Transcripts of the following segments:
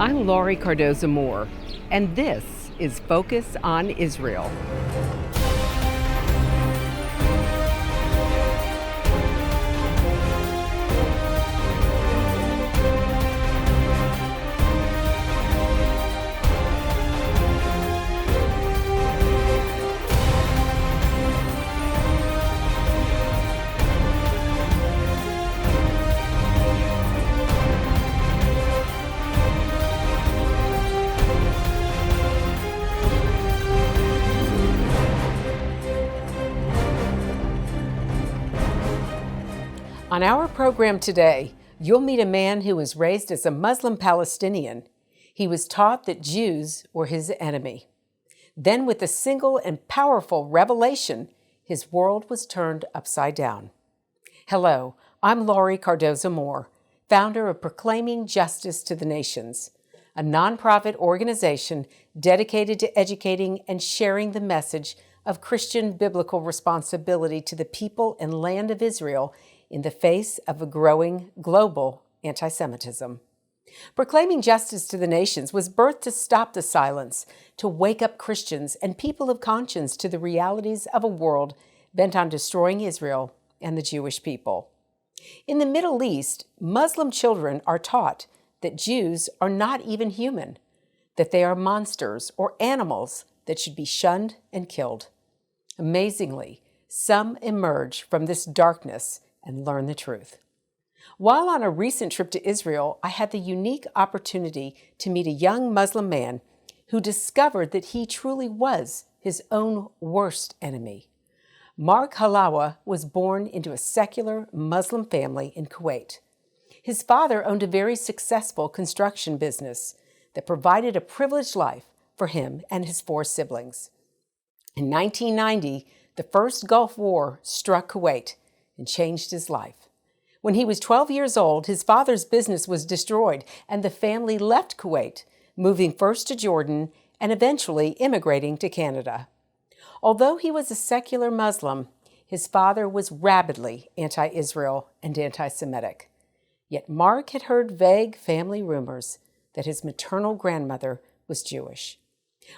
I'm Laurie Cardoza-Moore, and this is Focus on Israel. On our program today, you'll meet a man who was raised as a Muslim Palestinian. He was taught that Jews were his enemy. Then, with a single and powerful revelation, his world was turned upside down. Hello, I'm Laurie Cardoza-Moore, founder of Proclaiming Justice to the Nations, a nonprofit organization dedicated to educating and sharing the message of Christian biblical responsibility to the people and land of Israel in the face of a growing global anti-Semitism. Proclaiming Justice to the Nations was birthed to stop the silence, to wake up Christians and people of conscience to the realities of a world bent on destroying Israel and the Jewish people. In the Middle East, Muslim children are taught that Jews are not even human, that they are monsters or animals that should be shunned and killed. Amazingly, some emerge from this darkness and learn the truth. While on a recent trip to Israel, I had the unique opportunity to meet a young Muslim man who discovered that he truly was his own worst enemy. Mark Halawa was born into a secular Muslim family in Kuwait. His father owned a very successful construction business that provided a privileged life for him and his 4 siblings. In 1990, the first Gulf War struck Kuwait and changed his life. When he was 12 years old, his father's business was destroyed, and the family left Kuwait, moving first to Jordan and eventually immigrating to Canada. Although he was a secular Muslim, his father was rabidly anti-Israel and anti-Semitic. Yet Mark had heard vague family rumors that his maternal grandmother was Jewish.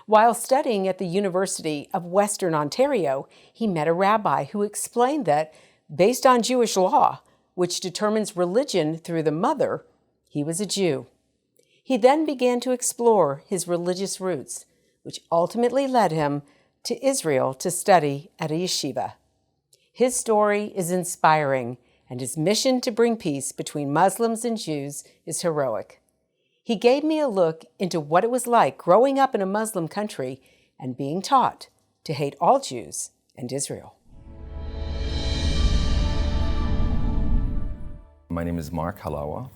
While studying at the University of Western Ontario, he met a rabbi who explained that, based on Jewish law, which determines religion through the mother, he was a Jew. He then began to explore his religious roots, which ultimately led him to Israel to study at a yeshiva. His story is inspiring, and his mission to bring peace between Muslims and Jews is heroic. He gave me a look into what it was like growing up in a Muslim country and being taught to hate all Jews and Israel. My name is Mark Halawa.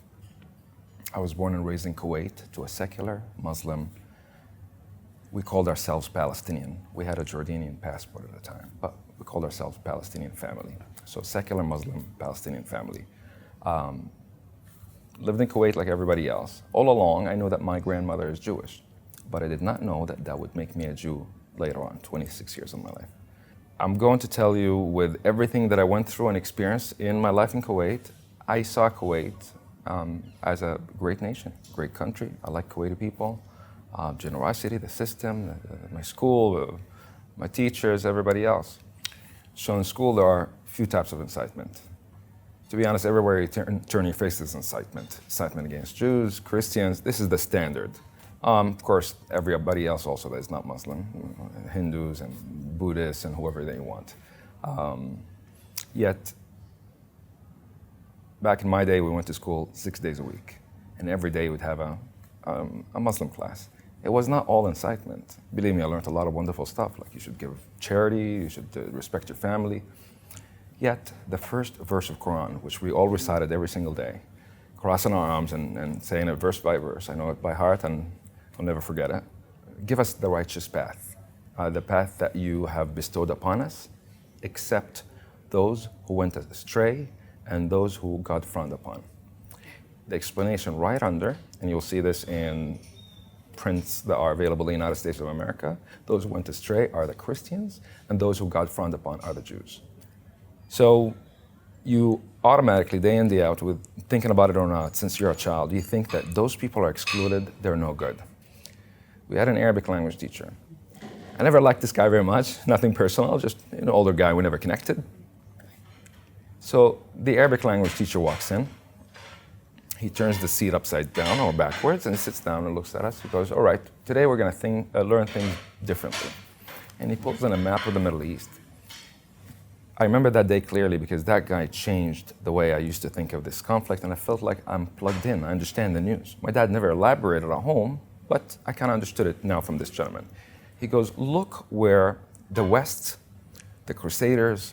I was born and raised in Kuwait to a secular Muslim. We called ourselves Palestinian. We had a Jordanian passport at the time, but we called ourselves Palestinian family. So secular Muslim Palestinian family. Lived in Kuwait like everybody else. All along, I knew that my grandmother is Jewish, but I did not know that that would make me a Jew later on, 26 years of my life. I'm going to tell you, with everything that I went through and experienced in my life in Kuwait, I saw Kuwait as a great nation, great country. I like Kuwaiti people, generosity, the system, my school, my teachers, everybody else. So in school, there are a few types of incitement. To be honest, everywhere you turn your face is incitement. Incitement against Jews, Christians, this is the standard. Of course, everybody else also that is not Muslim, Hindus and Buddhists and whoever they want. Yet, back in my day, we went to school 6 days a week, and every day we'd have a Muslim class. It was not all incitement. Believe me, I learned a lot of wonderful stuff, like you should give charity, you should respect your family. Yet, the first verse of Quran, which we all recited every single day, crossing our arms and saying it verse by verse, I know it by heart and I'll never forget it. Give us the righteous path, the path that you have bestowed upon us, except those who went astray and those who God frowned upon. The explanation right under, and you'll see this in prints that are available in the United States of America, those who went astray are the Christians, and those who God frowned upon are the Jews. So you automatically, day in, day out, with thinking about it or not, since you're a child, you think that those people are excluded, they're no good. We had an Arabic language teacher. I never liked this guy very much, nothing personal, just an older guy, we never connected. So the Arabic language teacher walks in. He turns the seat upside down or backwards and sits down and looks at us. He goes, all right, today we're going to learn things differently. And he pulls in a map of the Middle East. I remember that day clearly because that guy changed the way I used to think of this conflict, and I felt like I'm plugged in. I understand the news. My dad never elaborated at home, but I kind of understood it now from this gentleman. He goes, look where the West, the Crusaders,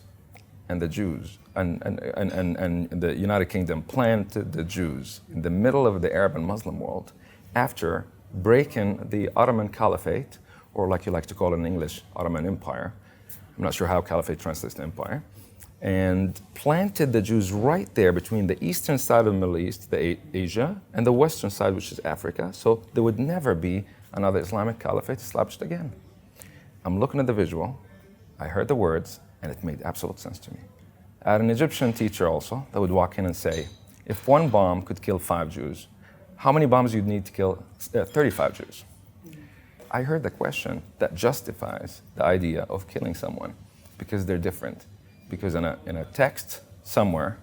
and the Jews, and the United Kingdom planted the Jews in the middle of the Arab and Muslim world after breaking the Ottoman Caliphate, or like you like to call it in English, Ottoman Empire. I'm not sure how Caliphate translates to empire. And planted the Jews right there between the eastern side of the Middle East, Asia, and the western side, which is Africa. So there would never be another Islamic Caliphate established again. I'm looking at the visual, I heard the words, and it made absolute sense to me. I had an Egyptian teacher also that would walk in and say, if one bomb could kill 5 Jews, how many bombs you'd need to kill 35 Jews? I heard the question that justifies the idea of killing someone because they're different. Because in a text somewhere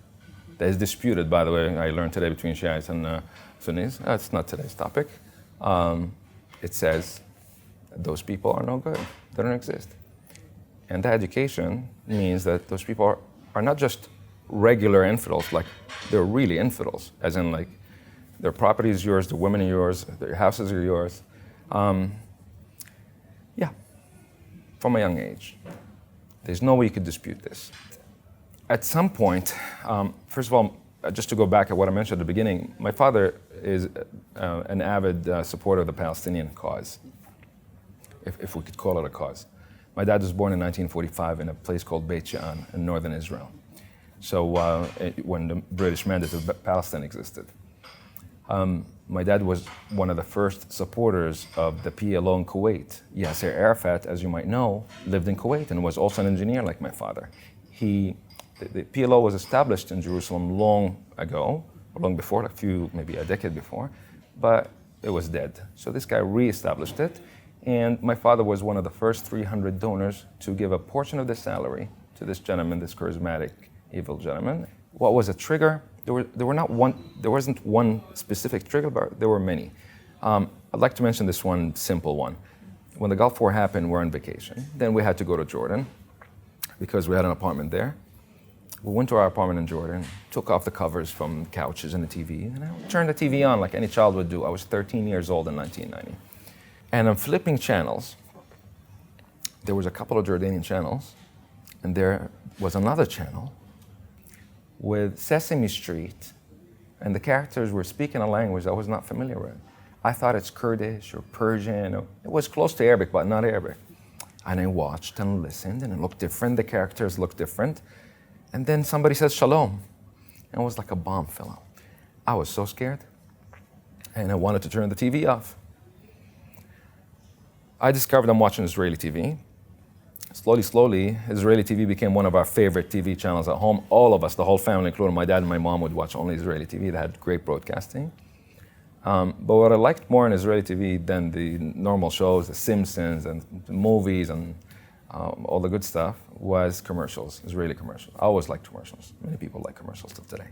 that is disputed, by the way, I learned today between Shiites and Sunnis, that's not today's topic, it says those people are no good, they don't exist. And that education means that those people are not just regular infidels, like they're really infidels, as in like their property is yours, the women are yours, their houses are yours. Yeah, from a young age. There's no way you could dispute this. At some point, first of all, just to go back at what I mentioned at the beginning, my father is an avid supporter of the Palestinian cause, if we could call it a cause. My dad was born in 1945 in a place called PJTN in northern Israel. So when the British Mandate of Palestine existed. My dad was one of the first supporters of the PLO in Kuwait. Yasser Arafat, as you might know, lived in Kuwait and was also an engineer like my father. The PLO was established in Jerusalem long ago, long before, maybe a decade before, but it was dead. So this guy re-established it, and my father was one of the first 300 donors to give a portion of the salary to this gentleman, this charismatic, evil gentleman. What was a trigger? There wasn't one specific trigger, but there were many. I'd like to mention this one simple one. When the Gulf War happened, we're on vacation. Then we had to go to Jordan because we had an apartment there. We went to our apartment in Jordan, took off the covers from couches and the TV, and I turned the TV on like any child would do. I was 13 years old in 1990. And I'm flipping channels. There was a couple of Jordanian channels, and there was another channel with Sesame Street, and the characters were speaking a language I was not familiar with. I thought it's Kurdish or Persian. It was close to Arabic, but not Arabic. And I watched and listened, and it looked different. The characters looked different. And then somebody says shalom, and it was like a bomb fell out. I was so scared, and I wanted to turn the TV off. I discovered I'm watching Israeli TV. Slowly, Israeli TV became one of our favorite TV channels at home. All of us, the whole family, including my dad and my mom, would watch only Israeli TV. They had great broadcasting. But what I liked more in Israeli TV than the normal shows, The Simpsons and the movies and all the good stuff, was commercials, Israeli commercials. I always liked commercials. Many people like commercials till today.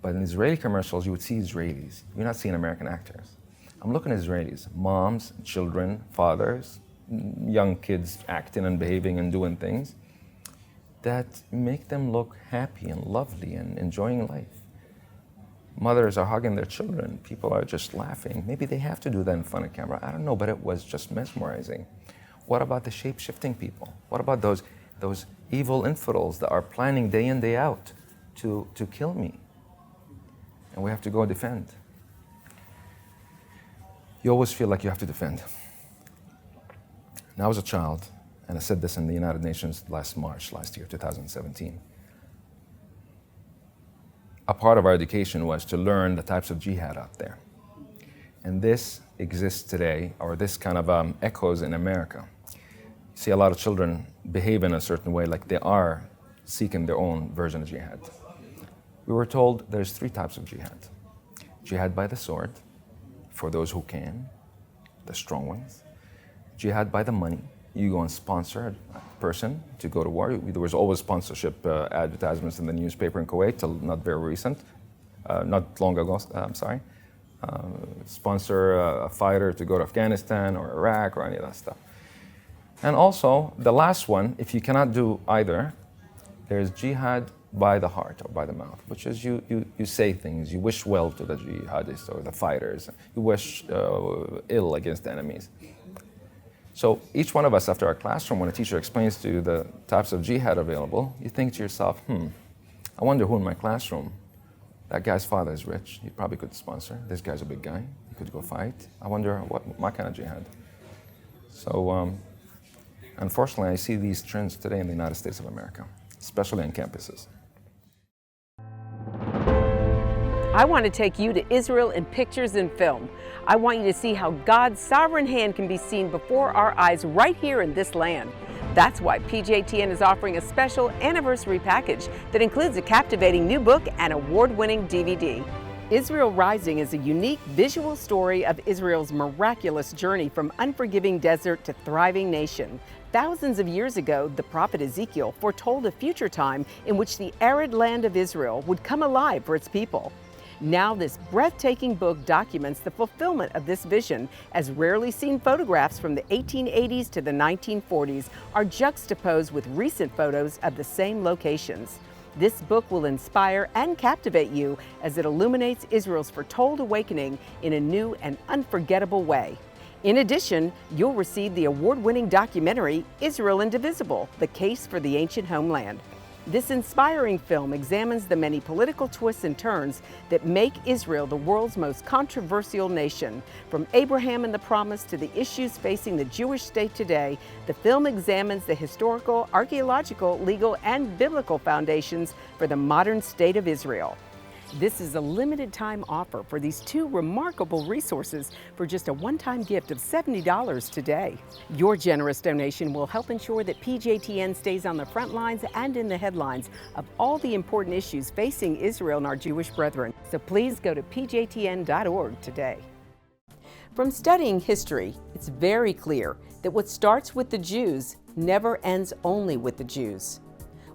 But in Israeli commercials, you would see Israelis. You're not seeing American actors. I'm looking at Israelis, moms, children, fathers, young kids acting and behaving and doing things that make them look happy and lovely and enjoying life. Mothers are hugging their children. People are just laughing. Maybe they have to do that in front of camera. I don't know, but it was just mesmerizing. What about the shape-shifting people? What about those evil infidels that are planning day in, day out to kill me? And we have to go defend. You always feel like you have to defend. When I was a child, and I said this in the United Nations last year, 2017, a part of our education was to learn the types of jihad out there. And this exists today, or this kind of echoes in America. You see a lot of children behave in a certain way, like they are seeking their own version of jihad. We were told there's three types of jihad. Jihad by the sword, for those who can, the strong ones. Jihad by the money. You go and sponsor a person to go to war. There was always sponsorship advertisements in the newspaper in Kuwait till not very recent, not long ago, sponsor a fighter to go to Afghanistan or Iraq or any of that stuff. And also, the last one, if you cannot do either, there's jihad by the heart or by the mouth, which is you say things, you wish well to the jihadists or the fighters, you wish ill against the enemies. So each one of us, after our classroom, when a teacher explains to you the types of jihad available, you think to yourself, I wonder who in my classroom, that guy's father is rich, he probably could sponsor. This guy's a big guy, he could go fight. I wonder what my kind of jihad. So unfortunately, I see these trends today in the United States of America, especially on campuses. I want to take you to Israel in pictures and film. I want you to see how God's sovereign hand can be seen before our eyes right here in this land. That's why PJTN is offering a special anniversary package that includes a captivating new book and award-winning DVD. Israel Rising is a unique visual story of Israel's miraculous journey from unforgiving desert to thriving nation. Thousands of years ago, the prophet Ezekiel foretold a future time in which the arid land of Israel would come alive for its people. Now this breathtaking book documents the fulfillment of this vision, as rarely seen photographs from the 1880s to the 1940s are juxtaposed with recent photos of the same locations. This book will inspire and captivate you as it illuminates Israel's foretold awakening in a new and unforgettable way. In addition, you'll receive the award-winning documentary, Israel Indivisible: The Case for the Ancient Homeland. This inspiring film examines the many political twists and turns that make Israel the world's most controversial nation. From Abraham and the Promise to the issues facing the Jewish state today, the film examines the historical, archaeological, legal, and biblical foundations for the modern state of Israel. This is a limited time offer for these two remarkable resources for just a one-time gift of $70 today. Your generous donation will help ensure that PJTN stays on the front lines and in the headlines of all the important issues facing Israel and our Jewish brethren. So please go to pjtn.org today. From studying history, it's very clear that what starts with the Jews never ends only with the Jews.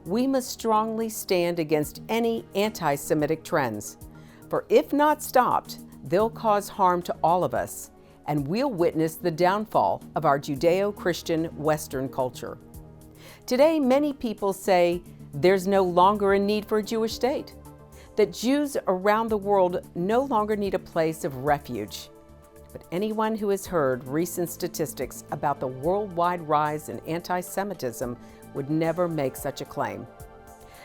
We must strongly stand against any anti-Semitic trends, for if not stopped, they'll cause harm to all of us, and we'll witness the downfall of our Judeo-Christian Western culture. Today, many people say there's no longer a need for a Jewish state, that Jews around the world no longer need a place of refuge. But anyone who has heard recent statistics about the worldwide rise in anti-Semitism would never make such a claim.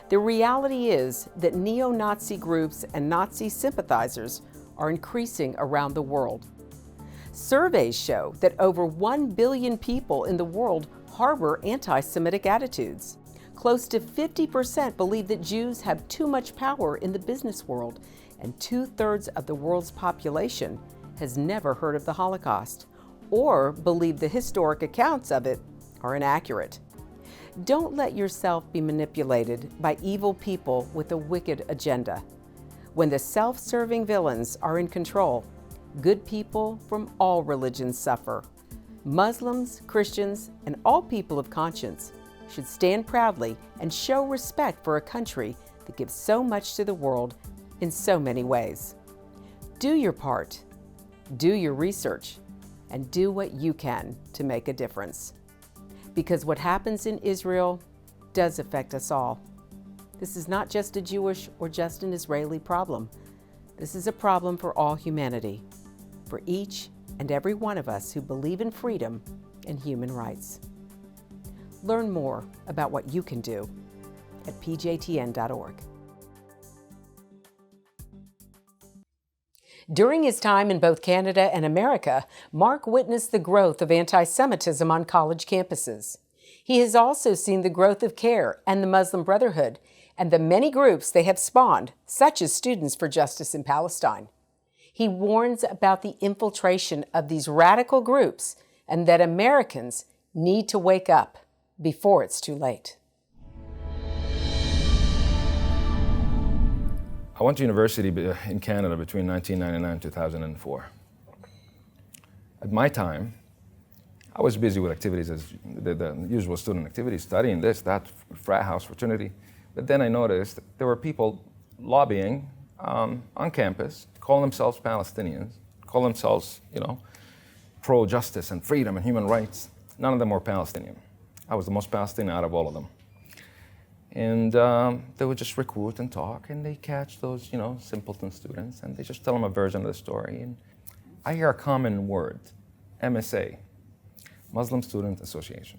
The reality is that neo-Nazi groups and Nazi sympathizers are increasing around the world. Surveys show that over 1 billion people in the world harbor anti-Semitic attitudes. Close to 50% believe that Jews have too much power in the business world, and 2/3 of the world's population has never heard of the Holocaust or believe the historic accounts of it are inaccurate. Don't let yourself be manipulated by evil people with a wicked agenda. When the self-serving villains are in control, good people from all religions suffer. Muslims, Christians, and all people of conscience should stand proudly and show respect for a country that gives so much to the world in so many ways. Do your part, do your research, and do what you can to make a difference. Because what happens in Israel does affect us all. This is not just a Jewish or just an Israeli problem. This is a problem for all humanity, for each and every one of us who believe in freedom and human rights. Learn more about what you can do at pjtn.org. During his time in both Canada and America, Mark witnessed the growth of anti-Semitism on college campuses. He has also seen the growth of CARE and the Muslim Brotherhood and the many groups they have spawned, such as Students for Justice in Palestine. He warns about the infiltration of these radical groups and that Americans need to wake up before it's too late. I went to university in Canada between 1999 and 2004. At my time, I was busy with activities as the usual student activities, studying this, that, frat house, fraternity. But then I noticed there were people lobbying on campus, call themselves Palestinians, call themselves, pro-justice and freedom and human rights. None of them were Palestinian. I was the most Palestinian out of all of them. And they would just recruit and talk, and they catch those, simpleton students, and they just tell them a version of the story. And I hear a common word, MSA, Muslim Student Association.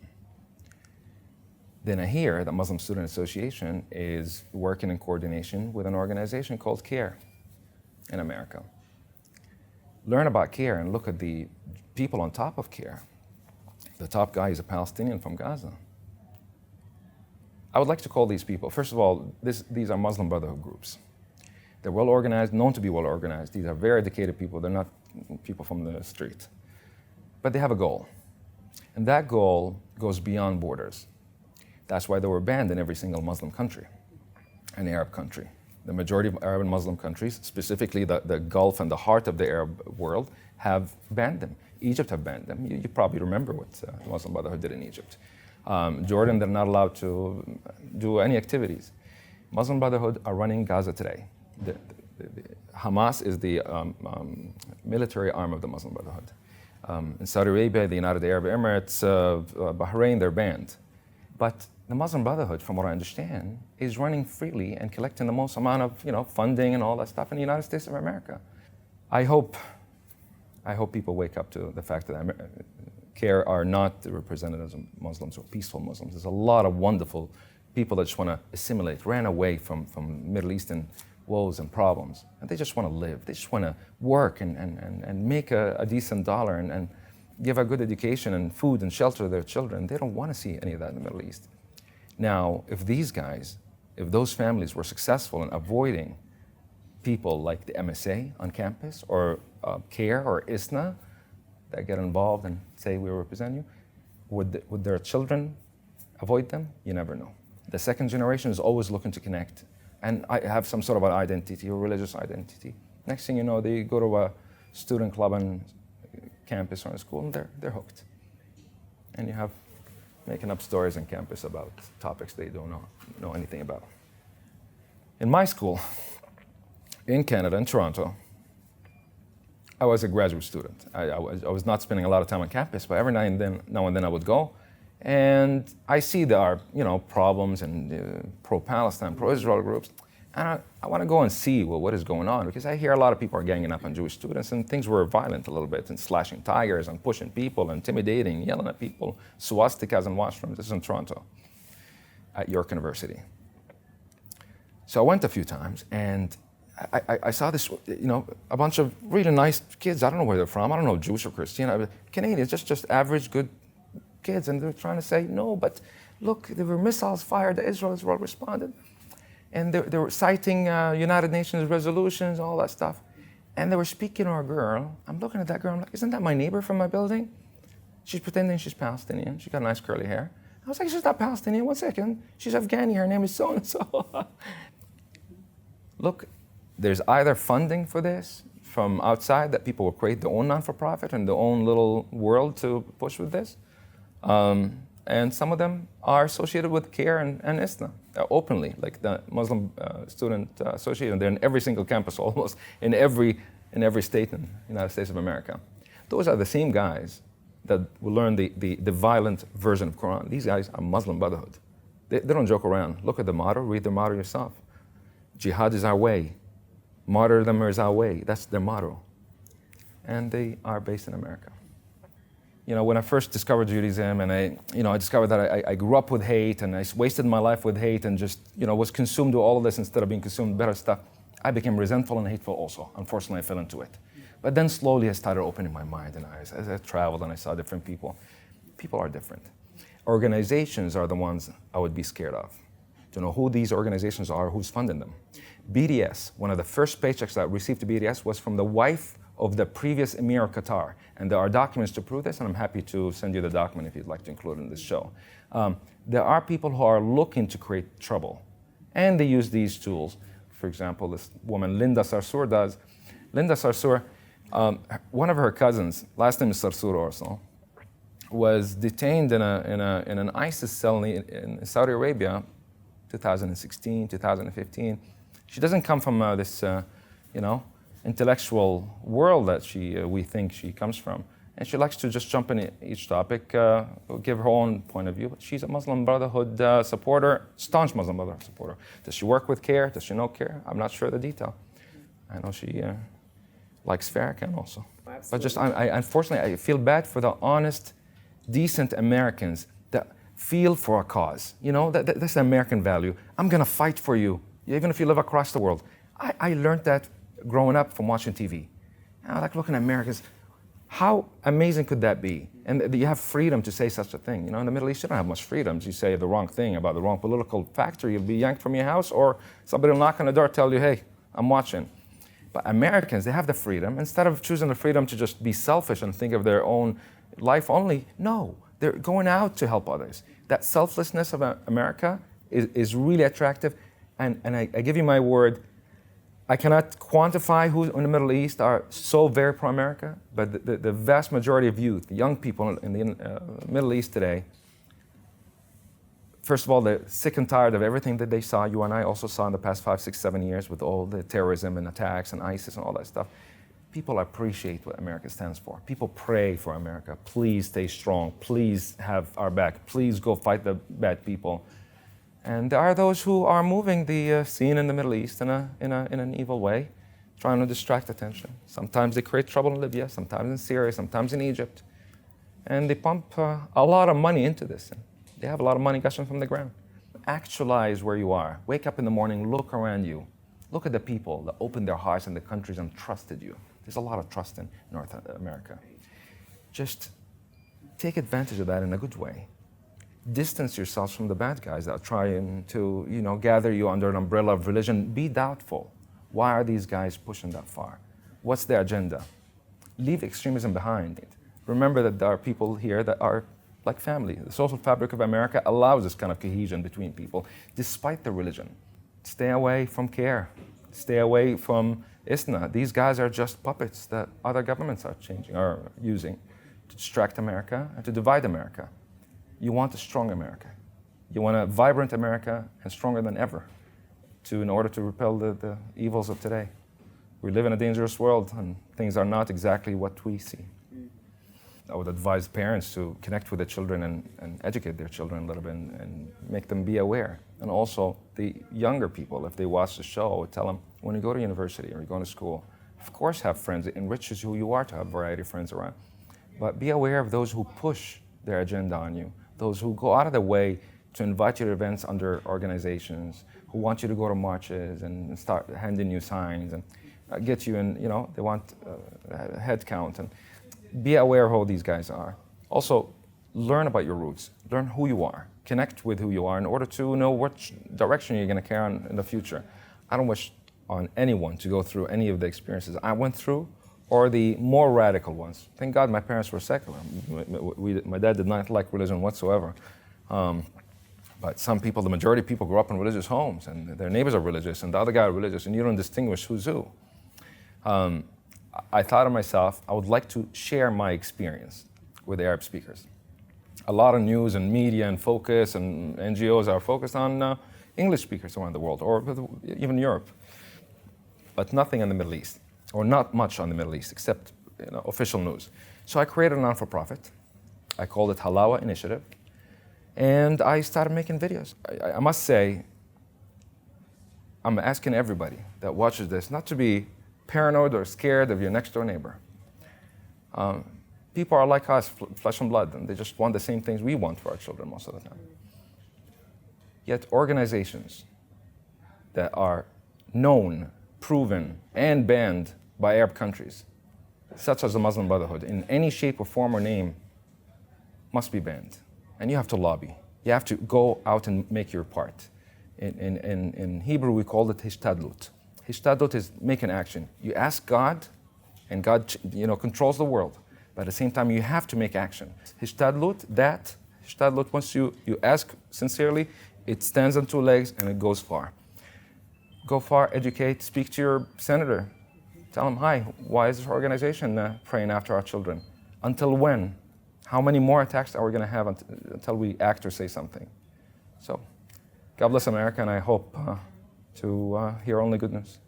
Then I hear that Muslim Student Association is working in coordination with an organization called CARE in America. Learn about CARE and look at the people on top of CARE. The top guy is a Palestinian from Gaza. I would like to call these people, first of all, these are Muslim Brotherhood groups. They're well organized, known to be well organized. These are very educated people. They're not people from the street. But they have a goal. And that goal goes beyond borders. That's why they were banned in every single Muslim country, an Arab country. The majority of Arab and Muslim countries, specifically the Gulf and the heart of the Arab world, have banned them. Egypt have banned them. You probably remember what the Muslim Brotherhood did in Egypt. Jordan, they're not allowed to do any activities. Muslim Brotherhood are running Gaza today. The Hamas is the military arm of the Muslim Brotherhood. In Saudi Arabia, the United Arab Emirates, Bahrain, they're banned. But the Muslim Brotherhood, from what I understand, is running freely and collecting the most amount of funding and all that stuff in the United States of America. I hope people wake up to the fact that CARE are not the representatives of Muslims or peaceful Muslims. There's a lot of wonderful people that just want to assimilate, ran away from Middle Eastern woes and problems. And they just want to live. They just want to work and make a decent dollar and give a good education and food and shelter to their children. They don't want to see any of that in the Middle East. Now, if those families were successful in avoiding people like the MSA on campus or CARE or ISNA that get involved and say we represent you, would their children avoid them? You never know. The second generation is always looking to connect and I have some sort of an identity, a religious identity. Next thing you know, they go to a student club on campus or in school and they're hooked. And you have making up stories on campus about topics they don't know anything about. In my school, in Canada, in Toronto, I was a graduate student. I was not spending a lot of time on campus, but every now and then I would go. And I see there are, problems and pro-Palestine, pro-Israel groups. And I want to go and see what is going on, because I hear a lot of people are ganging up on Jewish students, and things were violent a little bit, and slashing tigers and pushing people, intimidating, yelling at people, swastikas in washrooms. This is in Toronto, at York University. So I went a few times, and I saw this, a bunch of really nice kids. I don't know where they're from. I don't know, Jewish or Christian. Canadians, just average, good kids. And they're trying to say, no, but look, there were missiles fired at Israel. Israel responded. And they were citing United Nations resolutions, all that stuff. And they were speaking to a girl. I'm looking at that girl. I'm like, isn't that my neighbor from my building? She's pretending she's Palestinian. She got nice curly hair. I was like, she's not Palestinian. 1 second. She's Afghani. Her name is so-and-so. Look, there's either funding for this from outside that people will create their own non-for-profit and their own little world to push with this. And some of them are associated with CARE and ISNA openly, like the Muslim Student Association. They're in every single campus almost, in every state in the United States of America. Those are the same guys that will learn the violent version of Quran. These guys are Muslim Brotherhood. They don't joke around. Look at the motto, read the motto yourself. Jihad is our way. Martyrdom is our way. That's their motto. And they are based in America. When I first discovered Judaism, and I discovered that I grew up with hate, and I wasted my life with hate, and just was consumed with all of this instead of being consumed with better stuff, I became resentful and hateful also. Unfortunately, I fell into it. But then slowly I started opening my mind and eyes as I traveled and I saw different people. People are different. Organizations are the ones I would be scared of. To know who these organizations are, who's funding them. BDS, one of the first paychecks that I received to BDS was from the wife of the previous Emir of Qatar. And there are documents to prove this, and I'm happy to send you the document if you'd like to include it in this show. There are people who are looking to create trouble, and they use these tools for example, this woman, Linda Sarsour, does. Linda Sarsour, one of her cousins, last name is Sarsour also, was detained in an ISIS cell in Saudi Arabia, 2016, 2015. She doesn't come from this, intellectual world that we think she comes from. And she likes to just jump in each topic, give her own point of view. But she's a Muslim Brotherhood supporter, staunch Muslim Brotherhood supporter. Does she work with CARE? Does she know CARE? I'm not sure of the detail. I know she likes Farrakhan also. Absolutely. But just, unfortunately, I feel bad for the honest, decent Americans that feel for a cause. That's the American value. I'm going to fight for you, even if you live across the world. I learned that growing up from watching TV. I like looking at Americans. How amazing could that be? And you have freedom to say such a thing. In the Middle East, you don't have much freedom. You say the wrong thing about the wrong political factor, you'll be yanked from your house, or somebody will knock on the door, tell you, hey, I'm watching. But Americans, they have the freedom. Instead of choosing the freedom to just be selfish and think of their own life only, no, they're going out to help others. That selflessness of America is really attractive. And I give you my word, I cannot quantify who in the Middle East are so very pro-America, but the vast majority of youth, the young people in the Middle East today, first of all, they're sick and tired of everything that they saw. You and I also saw in the past 5, 6, 7 years with all the terrorism and attacks and ISIS and all that stuff. People appreciate what America stands for. People pray for America. Please stay strong. Please have our back. Please go fight the bad people. And there are those who are moving the scene in the Middle East in an evil way, trying to distract attention. Sometimes they create trouble in Libya, sometimes in Syria, sometimes in Egypt. And they pump a lot of money into this. And they have a lot of money gushing from the ground. Actualize where you are. Wake up in the morning, look around you. Look at the people that opened their hearts in the countries and trusted you. There's a lot of trust in North America. Just take advantage of that in a good way. Distance yourselves from the bad guys that are trying to, gather you under an umbrella of religion. Be doubtful. Why are these guys pushing that far? What's their agenda? Leave extremism behind. Remember that there are people here that are like family. The social fabric of America allows this kind of cohesion between people, despite the religion. Stay away from CARE. Stay away from ISNA. These guys are just puppets that other governments are using to distract America and to divide America. You want a strong America. You want a vibrant America and stronger than ever in order to repel the evils of today. We live in a dangerous world and things are not exactly what we see. I would advise parents to connect with their children and educate their children a little bit and make them be aware. And also the younger people, if they watch the show, I would tell them, when you go to university or you're going to school, of course have friends. It enriches who you are to have a variety of friends around. But be aware of those who push their agenda on you. Those who go out of their way to invite you to events under organizations, who want you to go to marches and start handing you signs and get you in, they want a head count. And be aware of who these guys are. Also, learn about your roots. Learn who you are. Connect with who you are in order to know which direction you're going to carry on in the future. I don't wish on anyone to go through any of the experiences I went through or the more radical ones. Thank God my parents were secular. My dad did not like religion whatsoever. But some people, the majority of people grew up in religious homes and their neighbors are religious and the other guy are religious and you don't distinguish who's who. I thought of myself, I would like to share my experience with Arab speakers. A lot of news and media and focus and NGOs are focused on English speakers around the world or even Europe, but nothing in the Middle East. Or not much on the Middle East, except official news. So I created a non-for-profit. I called it Halawa Initiative. And I started making videos. I must say, I'm asking everybody that watches this not to be paranoid or scared of your next door neighbor. People are like us, flesh and blood, and they just want the same things we want for our children most of the time. Yet organizations that are known, proven, and banned by Arab countries, such as the Muslim Brotherhood, in any shape or form or name, must be banned. And you have to lobby. You have to go out and make your part. In Hebrew, we call it hishtadlut. Hishtadlut is make an action. You ask God, and God controls the world. But at the same time, you have to make action. Hishtadlut, once you ask sincerely, it stands on two legs and it goes far. Go far, educate, speak to your senator. Tell him, hi, why is this organization praying after our children? Until when? How many more attacks are we going to have until we act or say something? So, God bless America, and I hope to hear only good news.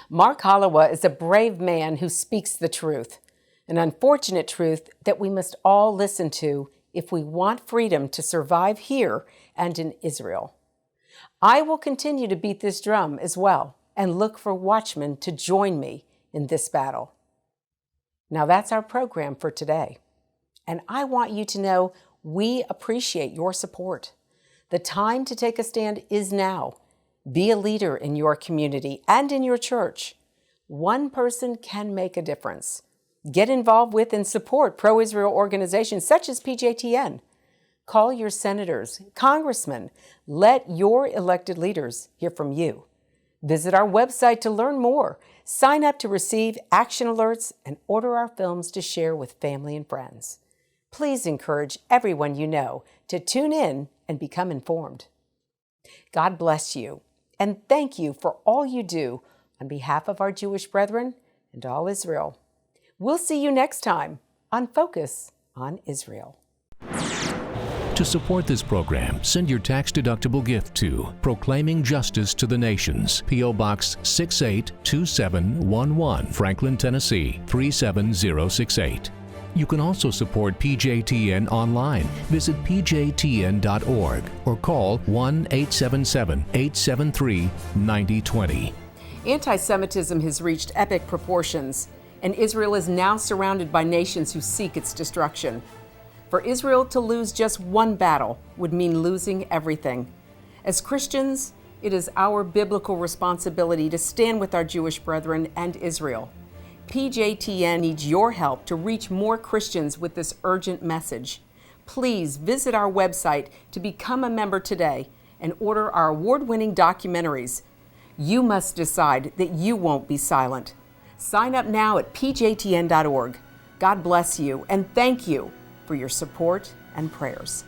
Mark Hollawa is a brave man who speaks the truth, an unfortunate truth that we must all listen to if we want freedom to survive here and in Israel. I will continue to beat this drum as well and look for watchmen to join me in this battle. Now that's our program for today. And I want you to know we appreciate your support. The time to take a stand is now. Be a leader in your community and in your church. One person can make a difference. Get involved with and support pro-Israel organizations such as PJTN. Call your senators, congressmen. Let your elected leaders hear from you. Visit our website to learn more. Sign up to receive action alerts and order our films to share with family and friends. Please encourage everyone you know to tune in and become informed. God bless you, and thank you for all you do on behalf of our Jewish brethren and all Israel. We'll see you next time on Focus on Israel. To support this program, send your tax-deductible gift to Proclaiming Justice to the Nations, P.O. Box 682711, Franklin, Tennessee 37068. You can also support PJTN online. Visit pjtn.org or call 1-877-873-9020. Anti-Semitism has reached epic proportions, and Israel is now surrounded by nations who seek its destruction. For Israel to lose just one battle would mean losing everything. As Christians, it is our biblical responsibility to stand with our Jewish brethren and Israel. PJTN needs your help to reach more Christians with this urgent message. Please visit our website to become a member today and order our award-winning documentaries. You must decide that you won't be silent. Sign up now at pjtn.org. God bless you, and thank you for your support and prayers.